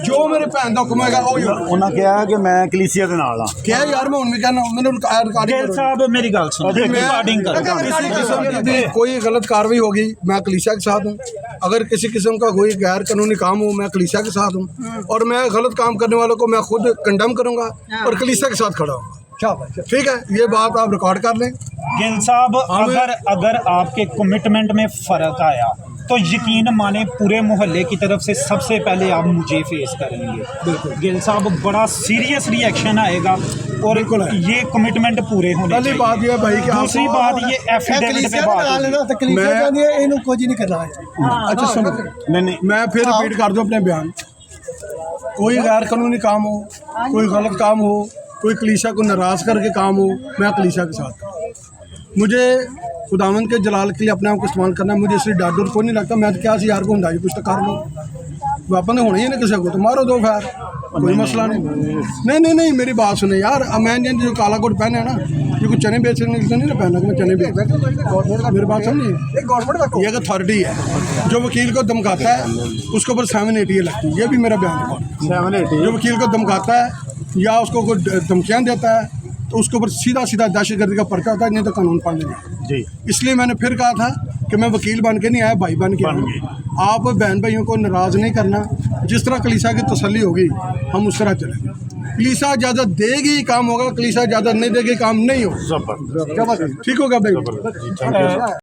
जो मेरे भैन का हुक्म है उन्होंने कहा कि मैं कलीसिया के नाल हां। क्या यार मैं उनमें कहना मैंने गिल साहब मेरी गल सुनो, रिकॉर्डिंग करो। किसी किस्म की भी कोई गलत कार्रवाई होगी मैं कलीसिया के साथ हूँ। अगर किसी किस्म का कोई गैर कानूनी काम हो मैं कलीसिया के साथ हूँ और मैं गलत काम करने वालों को मैं खुद कंडेम करूँगा और कलीसिया के साथ खड़ा हूँ। ठीक है, ये बात आप रिकॉर्ड कर लें। गिल साहब अगर आपके कमिटमेंट में फ़र्क आया तो यकीन माने पूरे मोहल्ले की तरफ से सबसे पहले आप मुझे फेस करेंगे। गिल साहब बड़ा सीरियस रिएक्शन आएगा और ये कमिटमेंट पूरे होने पहली बात ये भाई कि दूसरी बात ये एफिडेविट पे बात कुछ नहीं करना है। अच्छा सुनो, नहीं मैं फिर रिपीट कर दूं अपने बयान। कोई गैर कानूनी काम हो, कोई गलत काम हो, कोई कलीसिया को नाराज़ करके काम हो, मैं कलीसिया के साथ हूं। मुझे खुदावंद के जलाल के लिए अपने आप को इस्तेमाल करना है। मुझे इसलिए डर डर कोई नहीं लगता। मैं तो क्या सी यार को होंगे कुछ तो कर लो, वापन होने ही नहीं किसी को तो मारो दो खैर, कोई मसला नहीं। मेरी बात सुने यार, मैंने जो काला कोट पहने है ना, ये कुछ चने बेचने के लिए नहीं ना पहना कि मैं चने बेच। मेरी बात समझिए, गवर्नमेंट ये एक अथॉरिटी है जो वकील को धमकाता है उसके ऊपर 780 लगती है। ये भी मेरा बयान है। 780 जो वकील को धमकाता है या उसको कोई धमकियाँ देता है तो उसके ऊपर सीधा दहशतगर्दी का पर्चा होता है, नहीं तो कानून पढ़ लेंगे जी। इसलिए मैंने फिर कहा था कि मैं वकील बन के नहीं आया, भाई बन के आया। आप बहन भाइयों को नाराज़ नहीं करना। जिस तरह कलीसिया की तसल्ली होगी हम उस तरह चलेंगे। कलीसिया इजाज़त देगी काम होगा, कलीसिया इजाज़त नहीं देगी काम नहीं होगा। ठीक होगा भाई।